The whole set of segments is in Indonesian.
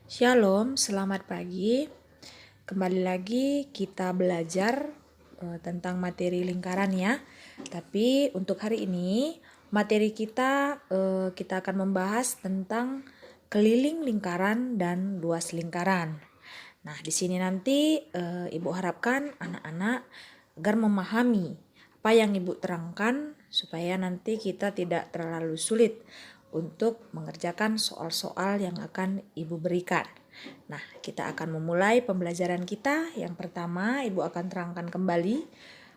Shalom, selamat pagi. Kembali lagi kita belajar tentang materi lingkaran ya. Tapi untuk hari ini materi kita akan membahas tentang keliling lingkaran dan luas lingkaran. Nah, di sini nanti Ibu harapkan anak-anak agar memahami apa yang Ibu terangkan supaya nanti kita tidak terlalu sulit untuk mengerjakan soal-soal yang akan Ibu berikan. Nah, kita akan memulai pembelajaran kita. Yang pertama, Ibu akan terangkan kembali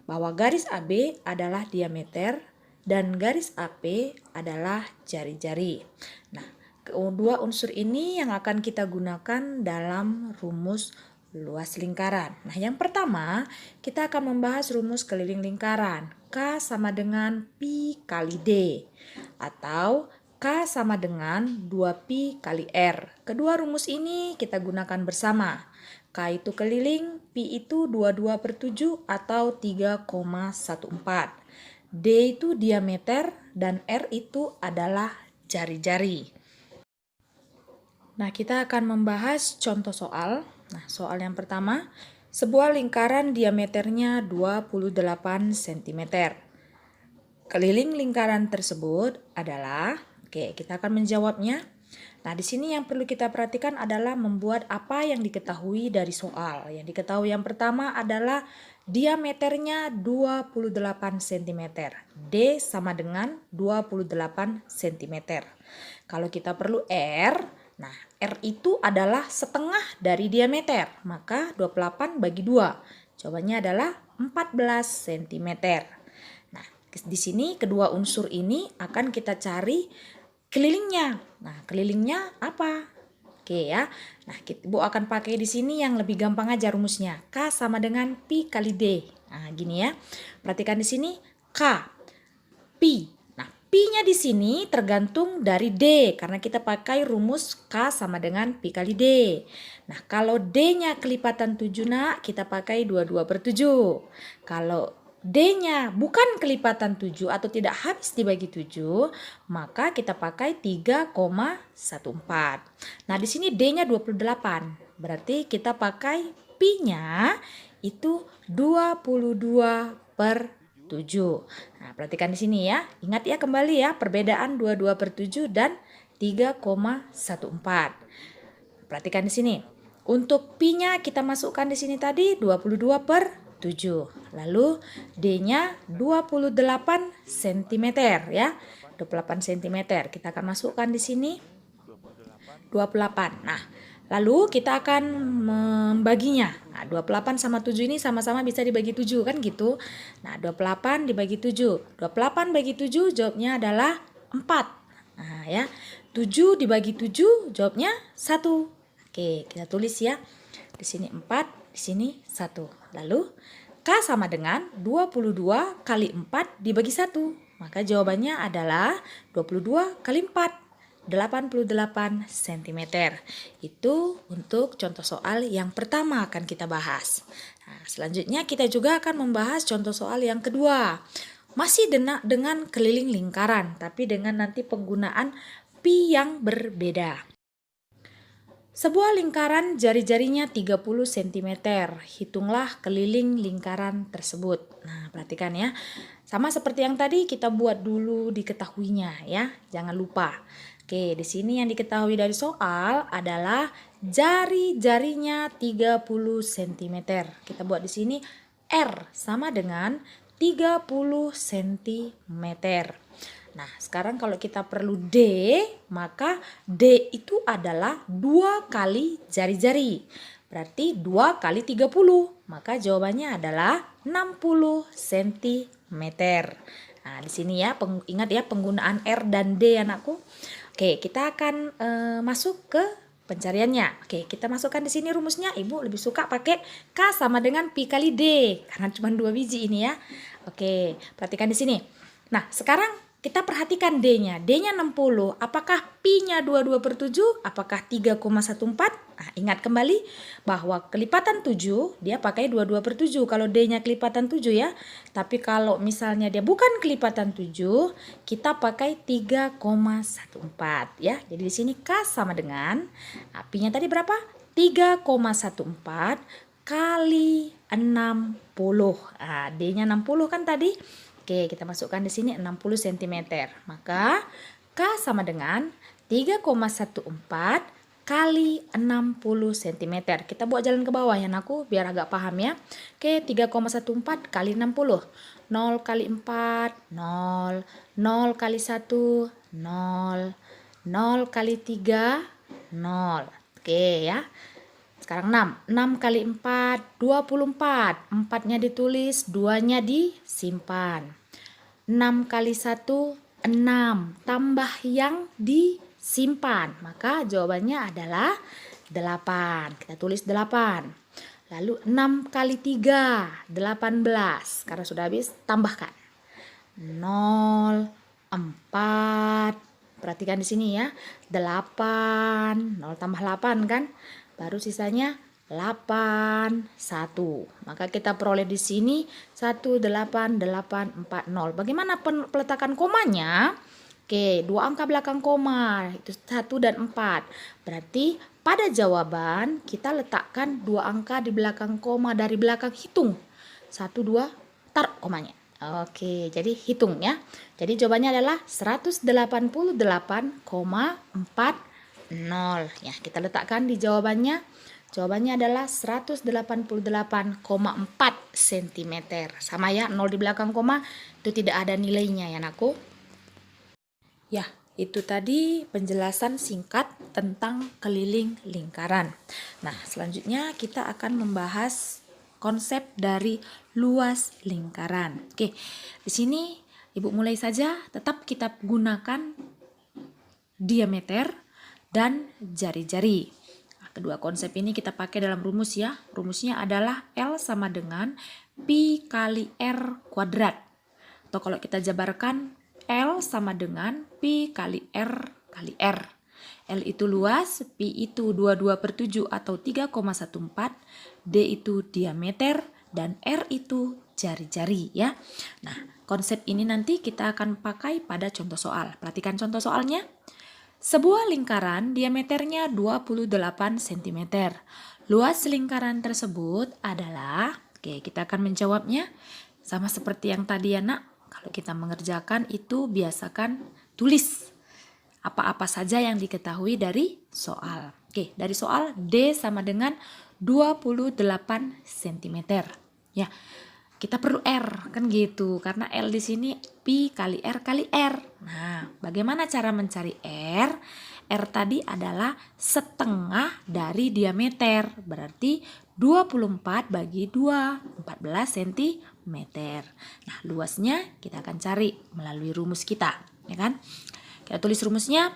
bahwa garis AB adalah diameter dan garis AP adalah jari-jari. Nah, kedua unsur ini yang akan kita gunakan dalam rumus luas lingkaran. Nah, yang pertama, kita akan membahas rumus keliling lingkaran. K sama dengan Pi kali D. Atau K sama dengan 2Pi kali R. Kedua rumus ini kita gunakan bersama. K itu keliling, Pi itu 22/7 atau 3,14. D itu diameter dan R itu adalah jari-jari. Nah, kita akan membahas contoh soal. Nah, soal yang pertama, sebuah lingkaran diameternya 28 cm. Keliling lingkaran tersebut adalah, kita akan menjawabnya. Nah, di sini yang perlu kita perhatikan adalah membuat apa yang diketahui dari soal. Yang diketahui yang pertama adalah diameternya 28 cm. D sama dengan 28 cm. Kalau kita perlu R, nah R itu adalah setengah dari diameter. Maka 28 bagi 2. Jawabannya adalah 14 cm. Nah, di sini kedua unsur ini akan kita cari kelilingnya. Nah, kelilingnya apa? Oke ya. Nah, Ibu akan pakai di sini yang lebih gampang aja rumusnya. K sama dengan Pi kali D. Nah, gini ya. Perhatikan di sini K, Pi. Nah, Pi-nya di sini tergantung dari D karena kita pakai rumus K sama dengan Pi kali D. Nah, kalau D-nya kelipatan 7 nak, kita pakai 22/7. Kalau D-nya bukan kelipatan 7 atau tidak habis dibagi 7, maka kita pakai 3,14. Nah, di sini D-nya 28. Berarti kita pakai Pi-nya itu 22/7. Nah, perhatikan di sini ya. Ingat ya kembali ya, perbedaan 22/7 dan 3,14. Perhatikan di sini. Untuk Pi-nya kita masukkan di sini tadi 22/7. Lalu D-nya 28 cm ya. 28 cm. Kita akan masukkan di sini 28. Nah, lalu kita akan membaginya. Nah, 28 sama 7 ini sama-sama bisa dibagi 7 kan gitu. Nah, 28 dibagi 7. 28 bagi 7 jawabnya adalah 4. Nah, ya. 7 dibagi 7 jawabnya 1. Oke, kita tulis ya. Di sini 4, di sini 1. Lalu K sama dengan 22 kali 4 dibagi 1. Maka jawabannya adalah 22 kali 4. 88 cm. Itu untuk contoh soal yang pertama akan kita bahas. Nah, selanjutnya kita juga akan membahas contoh soal yang kedua. Masih dengan keliling lingkaran, tapi dengan nanti penggunaan pi yang berbeda. Sebuah lingkaran jari-jarinya 30 cm. Hitunglah keliling lingkaran tersebut. Nah, perhatikan ya. Sama seperti yang tadi kita buat dulu diketahuinya ya. Jangan lupa. Oke, di sini yang diketahui dari soal adalah jari-jarinya 30 cm. Kita buat di sini R sama dengan 30 cm. Nah, sekarang kalau kita perlu D, maka D itu adalah 2 kali jari-jari. Berarti 2 kali 30. Maka jawabannya adalah 60 cm. Nah, di sini ya, ingat ya penggunaan R dan D anakku. Oke, kita akan masuk ke pencariannya. Oke, kita masukkan di sini rumusnya. Ibu lebih suka pakai K sama dengan Pi kali D. Karena cuma 2 biji ini ya. Oke, perhatikan di sini. Nah, sekarang kita perhatikan D-nya. D-nya 60. Apakah Pi-nya 22/7? Apakah 3,14? Nah, ingat kembali bahwa kelipatan 7 dia pakai 22/7 kalau D-nya kelipatan 7 ya. Tapi kalau misalnya dia bukan kelipatan 7, kita pakai 3,14 ya. Jadi di sini K sama dengan Pi-nya tadi berapa? 3,14 kali 60. Nah, D-nya 60 kan tadi. Oke, kita masukkan di sini 60 cm. Maka K sama dengan 3,14 kali 60 cm. Kita buat jalan ke bawah ya anakku biar agak paham ya. Oke, 3,14 kali 60. 0 kali 4, 0. 0 kali 1, 0. 0 kali 3, 0. Oke ya. Sekarang 6. 6 kali 4, 24. 4-nya ditulis, 2-nya disimpan. 6 kali 1, 6. Tambah yang disimpan. Maka jawabannya adalah 8. Kita tulis 8. Lalu 6 kali 3, 18. Karena sudah habis, tambahkan. 0, 4. Perhatikan di sini ya. 8. 0 tambah 8 kan? Baru sisanya 8, 1. Maka kita peroleh di sini 18840. Bagaimana peletakan komanya? Oke, 2 angka belakang koma, itu 1 dan 4. Berarti pada jawaban kita letakkan 2 angka di belakang koma dari belakang hitung. 1, 2, taruh komanya. Oke, jadi hitung ya. Jadi jawabannya adalah 188,40. Ya, kita letakkan di jawabannya. Jawabannya adalah 188,4 cm. Sama ya, 0 di belakang koma itu tidak ada nilainya ya anakku. Ya, itu tadi penjelasan singkat tentang keliling lingkaran. Nah, selanjutnya kita akan membahas konsep dari luas lingkaran. Oke, di sini Ibu mulai saja. Tetap kita gunakan diameter dan jari-jari. Nah, kedua konsep ini kita pakai dalam rumus ya. Rumusnya adalah L sama dengan Pi kali R kuadrat. Atau kalau kita jabarkan, L sama dengan Pi kali R kali R. L itu luas, Pi itu 22/7 atau 3,14, D itu diameter, dan R itu jari-jari ya. Nah, konsep ini nanti kita akan pakai pada contoh soal. Perhatikan contoh soalnya. Sebuah lingkaran diameternya 28 cm. Luas lingkaran tersebut adalah, oke, kita akan menjawabnya sama seperti yang tadi ya nak. Kalau kita mengerjakan itu biasakan tulis apa-apa saja yang diketahui dari soal. Oke, dari soal D sama dengan 28 cm. Ya. Kita perlu R, kan gitu. Karena L di sini Pi kali R kali R. Nah, bagaimana cara mencari R? R tadi adalah setengah dari diameter. Berarti 24 bagi 2, 14 cm. Nah, luasnya kita akan cari melalui rumus kita. Ya kan? Kita tulis rumusnya.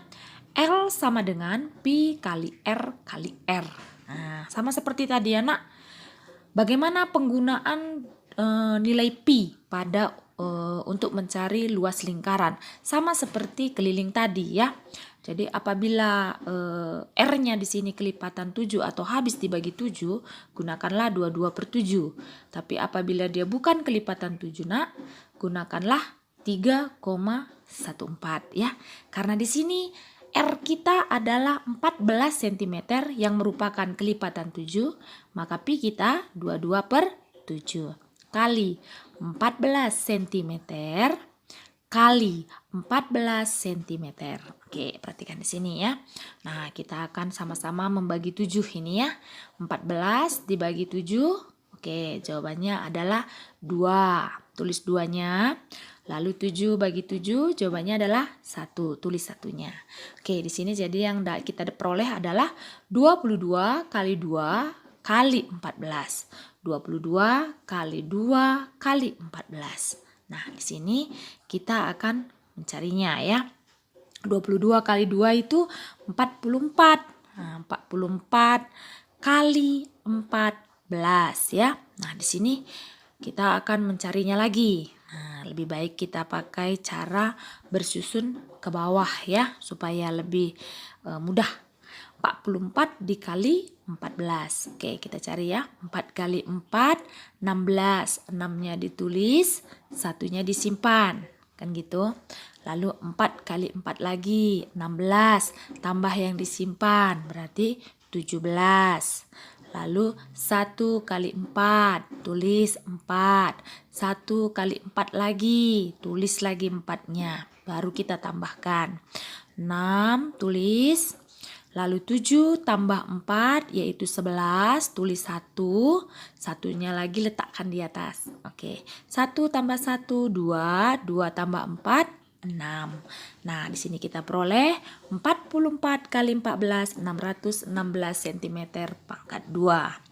L sama dengan Pi kali R kali R. Nah, sama seperti tadi ya nak. Bagaimana penggunaan nilai pi pada untuk mencari luas lingkaran, sama seperti keliling tadi ya. Jadi apabila R-nya di sini kelipatan 7 atau habis dibagi 7, gunakanlah 22/7. Tapi apabila dia bukan kelipatan 7 nak, gunakanlah 3,14 ya. Karena di sini R kita adalah 14 cm yang merupakan kelipatan 7, maka pi kita 22/7. Kali 14 cm kali 14 cm. Oke, perhatikan di sini ya. Nah, kita akan sama-sama membagi 7 ini ya. 14 dibagi 7. Oke, jawabannya adalah 2. Tulis 2-nya. Lalu 7 bagi 7, jawabannya adalah 1. Tulis 1-nya. Oke, di sini jadi yang kita peroleh adalah 22 kali 2 kali 14. 22 kali 2 kali 14. Nah, di sini kita akan mencarinya ya. 22 kali 2 itu 44. Nah, 44 kali 14 ya. Nah, di sini kita akan mencarinya lagi. Nah, lebih baik kita pakai cara bersusun ke bawah ya, supaya lebih mudah. 44 dikali 14. Oke, kita cari ya. 4 kali 4, 16. 6-nya ditulis, 1-nya disimpan. Kan gitu. Lalu 4 kali 4 lagi, 16. Tambah yang disimpan, berarti 17. Lalu 1 kali 4, tulis 4. 1 kali 4 lagi, tulis lagi 4-nya. Baru kita tambahkan. 6, tulis. Lalu 7 tambah 4 yaitu 11, tulis 1, satunya lagi letakkan di atas. Oke, 1 tambah 1, 2, 2 tambah 4, 6. Nah, di sini kita peroleh 44 kali 14, 616 cm pangkat 2.